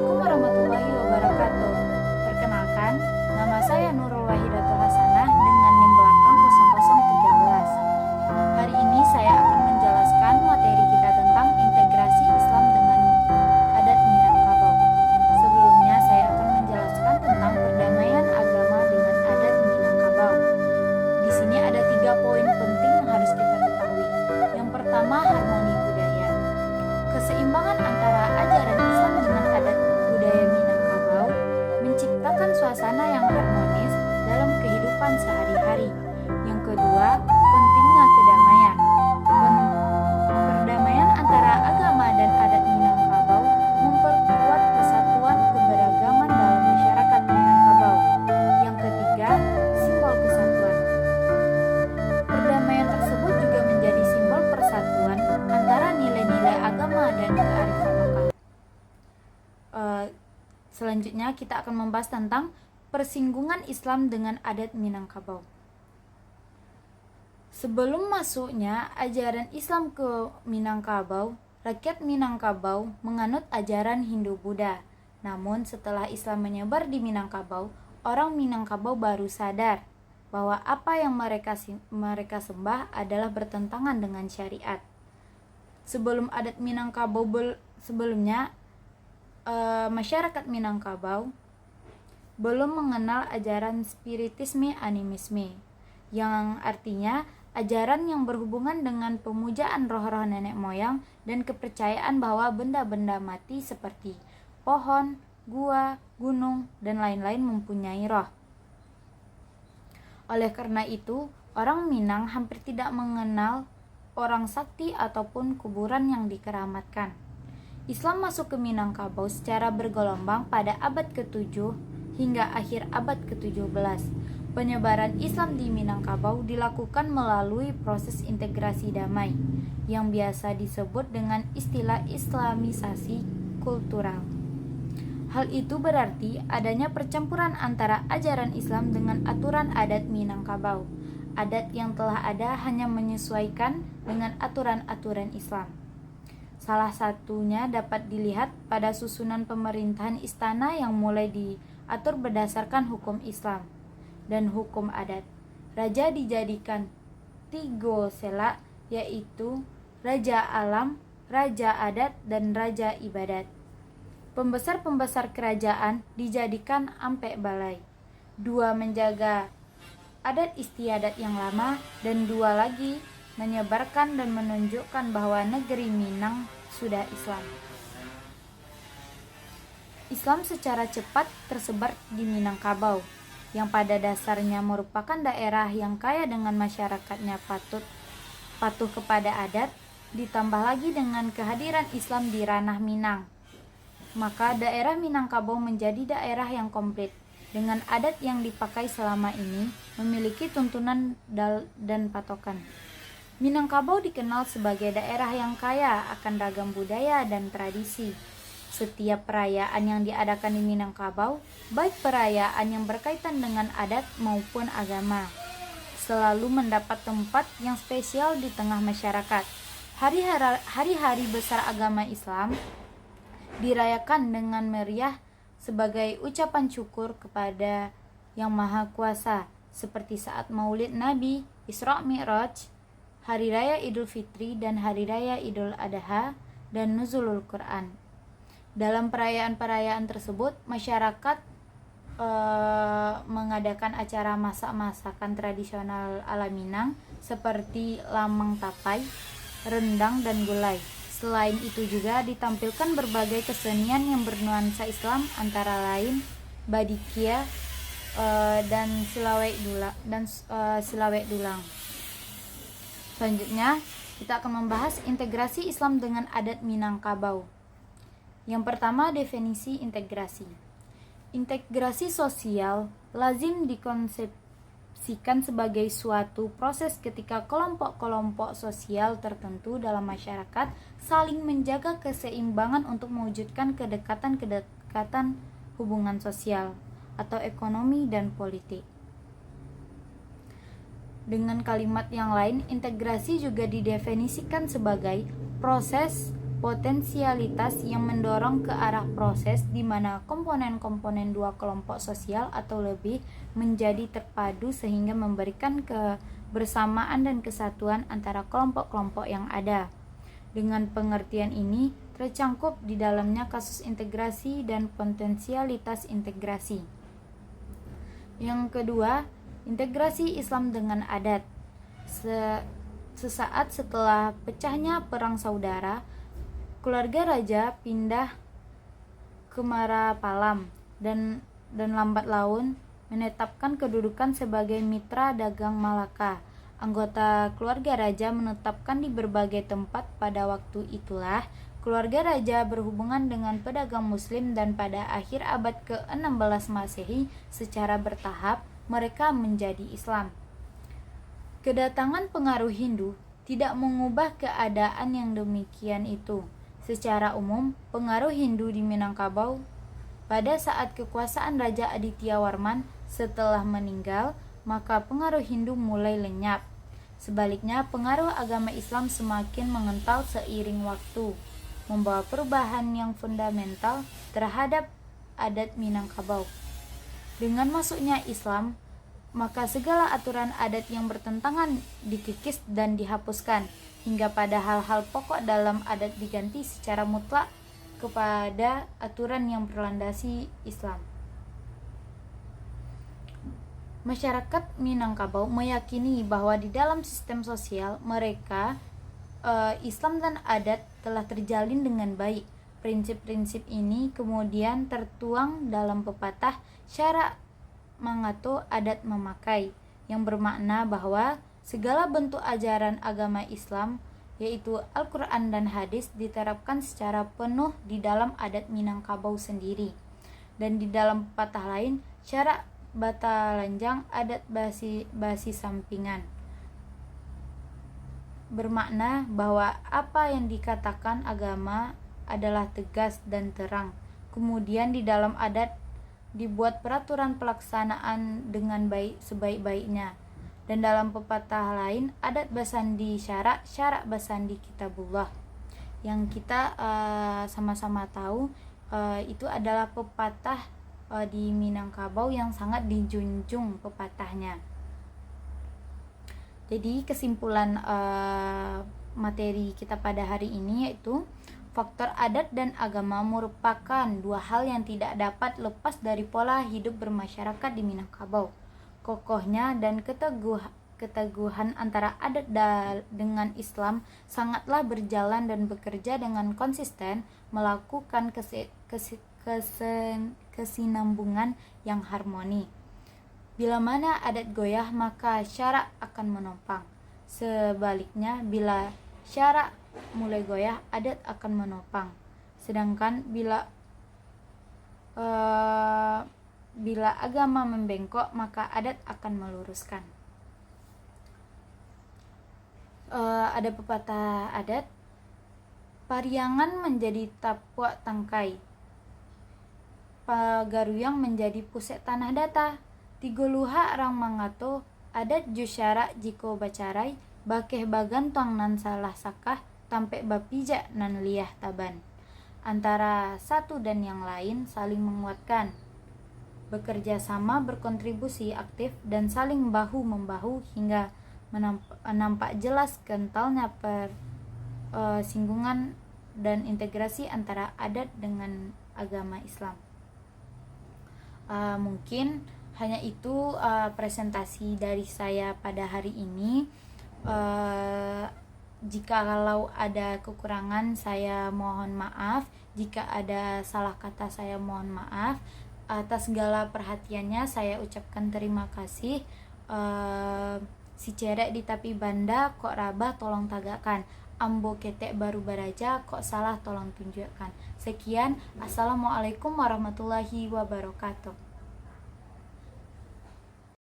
Assalamualaikum warahmatullahi wabarakatuh. Perkenalkan, nama saya Nurul Wahidatul Hasanah dengan NIM belakang 0013. Hari ini saya akan menjelaskan materi kita tentang integrasi Islam dengan adat Minangkabau. Sebelumnya saya akan menjelaskan tentang perdamaian agama dengan adat Minangkabau. Di sini ada 3 poin penting yang harus kita ketahui. Yang pertama, harmoni budaya. Keseimbangan antara ajaran Islam dengan adat budaya Minangkabau menciptakan suasana yang harmonis dalam kehidupan sehari-hari. Yang kedua, pentingnya kedamaian. Perdamaian antara agama dan adat Minangkabau memperkuat kesatuan keberagaman dalam masyarakat Minangkabau. Yang ketiga, simbol kesatuan. Perdamaian tersebut juga menjadi simbol persatuan antara nilai-nilai agama dan kearifan lokal. Selanjutnya kita akan membahas tentang persinggungan Islam dengan adat Minangkabau. Sebelum masuknya ajaran Islam ke Minangkabau, rakyat Minangkabau menganut ajaran Hindu-Buddha. Namun setelah Islam menyebar di Minangkabau, orang Minangkabau baru sadar bahwa apa yang mereka sembah adalah bertentangan dengan syariat. Sebelum adat Minangkabau sebelumnya masyarakat Minangkabau belum mengenal ajaran spiritisme animisme, yang artinya ajaran yang berhubungan dengan pemujaan roh-roh nenek moyang dan kepercayaan bahwa benda-benda mati seperti pohon, gua, gunung, dan lain-lain mempunyai roh. Oleh karena itu, orang Minang hampir tidak mengenal orang sakti ataupun kuburan yang dikeramatkan. Islam masuk ke Minangkabau secara bergelombang pada abad ke-7 hingga akhir abad ke-17. Penyebaran Islam di Minangkabau dilakukan melalui proses integrasi damai yang biasa disebut dengan istilah Islamisasi kultural. Hal itu berarti adanya percampuran antara ajaran Islam dengan aturan adat Minangkabau. Adat yang telah ada hanya menyesuaikan dengan aturan-aturan Islam. Salah satunya dapat dilihat pada susunan pemerintahan istana yang mulai diatur berdasarkan hukum Islam dan hukum adat. Raja dijadikan 3 sela, yaitu Raja Alam, Raja Adat, dan Raja Ibadat. Pembesar-pembesar kerajaan dijadikan ampek balai. 2 menjaga adat istiadat yang lama, dan 2 lagi menyebarkan dan menunjukkan bahwa negeri Minang sudah Islam. Islam secara cepat tersebar di Minangkabau, yang pada dasarnya merupakan daerah yang kaya dengan masyarakatnya patuh kepada adat, ditambah lagi dengan kehadiran Islam di ranah Minang. Maka daerah Minangkabau menjadi daerah yang komplit, dengan adat yang dipakai selama ini memiliki tuntunan dan patokan. Minangkabau dikenal sebagai daerah yang kaya akan ragam budaya dan tradisi. Setiap perayaan yang diadakan di Minangkabau, baik perayaan yang berkaitan dengan adat maupun agama, selalu mendapat tempat yang spesial di tengah masyarakat. Hari-hari besar agama Islam dirayakan dengan meriah sebagai ucapan syukur kepada Yang Maha Kuasa, seperti saat Maulid Nabi, Isra Mi'raj, Hari Raya Idul Fitri, dan Hari Raya Idul Adha, dan Nuzulul Quran. Dalam perayaan-perayaan tersebut, masyarakat mengadakan acara masak-masakan tradisional ala Minang seperti lamang tapai, rendang, dan gulai. Selain itu juga ditampilkan berbagai kesenian yang bernuansa Islam, antara lain badikia dan silawek dulang. Selanjutnya, kita akan membahas integrasi Islam dengan adat Minangkabau. Yang pertama, definisi integrasi. Integrasi sosial lazim dikonsepsikan sebagai suatu proses ketika kelompok-kelompok sosial tertentu dalam masyarakat saling menjaga keseimbangan untuk mewujudkan kedekatan hubungan sosial atau ekonomi dan politik. Dengan kalimat yang lain, integrasi juga didefinisikan sebagai proses potensialitas yang mendorong ke arah proses di mana komponen-komponen dua kelompok sosial atau lebih menjadi terpadu sehingga memberikan kebersamaan dan kesatuan antara kelompok-kelompok yang ada. Dengan pengertian ini, tercangkup di dalamnya kasus integrasi dan potensialitas integrasi. Yang kedua, integrasi Islam dengan adat. Sesaat setelah pecahnya Perang Saudara, keluarga raja pindah ke Marapalam dan lambat laun menetapkan kedudukan sebagai mitra dagang Malaka. Anggota keluarga raja menetapkan di berbagai tempat. Pada waktu itulah keluarga raja berhubungan dengan pedagang muslim dan pada akhir abad ke-16 Masehi secara bertahap mereka menjadi Islam. Kedatangan pengaruh Hindu tidak mengubah keadaan yang demikian itu. Secara umum, pengaruh Hindu di Minangkabau pada saat kekuasaan Raja Aditya Warman setelah meninggal, maka pengaruh Hindu mulai lenyap. Sebaliknya, pengaruh agama Islam semakin mengental seiring waktu, membawa perubahan yang fundamental terhadap adat Minangkabau. Dengan masuknya Islam, maka segala aturan adat yang bertentangan dikikis dan dihapuskan, hingga pada hal-hal pokok dalam adat diganti secara mutlak kepada aturan yang berlandasi Islam. Masyarakat Minangkabau meyakini bahwa di dalam sistem sosial mereka Islam dan adat telah terjalin dengan baik. Prinsip-prinsip ini kemudian tertuang dalam pepatah syara mangato adat memakai, yang bermakna bahwa segala bentuk ajaran agama Islam, yaitu Al-Quran dan hadis, diterapkan secara penuh di dalam adat Minangkabau sendiri. Dan di dalam pepatah lain, syara bata lanjang adat basi sampingan, bermakna bahwa apa yang dikatakan agama adalah tegas dan terang. Kemudian di dalam adat dibuat peraturan pelaksanaan dengan baik sebaik-baiknya. Dan dalam pepatah lain, adat basandi syara, syara basandi kitabullah, yang kita sama-sama tahu itu adalah pepatah di Minangkabau yang sangat dijunjung pepatahnya. Jadi kesimpulan materi kita pada hari ini yaitu faktor adat dan agama merupakan dua hal yang tidak dapat lepas dari pola hidup bermasyarakat di Minangkabau. Kokohnya dan keteguhan antara adat dengan Islam sangatlah berjalan dan bekerja dengan konsisten melakukan kesinambungan yang harmoni. Bila mana adat goyah, maka syarak akan menopang. Sebaliknya, bila syarak mulai goyah, adat akan menopang. Sedangkan bila agama membengkok, maka adat akan meluruskan. Ada pepatah adat, pariangan menjadi tapuak tangkai, pagaruyang menjadi pusat tanah data, tigoluha arang mangato, adat jusyara jiko bacarai, bakeh bagan tuang nan salah sakah, tampek bapijak nan liah taban. Antara satu dan yang lain saling menguatkan, bekerja sama, berkontribusi aktif, dan saling bahu-membahu hingga nampak jelas kentalnya persinggungan dan integrasi antara adat dengan agama Islam. Mungkin hanya itu presentasi dari saya pada hari ini. Jika kalau ada kekurangan saya mohon maaf, jika ada salah kata saya mohon maaf. Atas segala perhatiannya saya ucapkan terima kasih. Si cerek di tapi banda kok rabah tolong tagakan, ambo ketek baru baraja kok salah tolong tunjukkan. Sekian, assalamualaikum warahmatullahi wabarakatuh.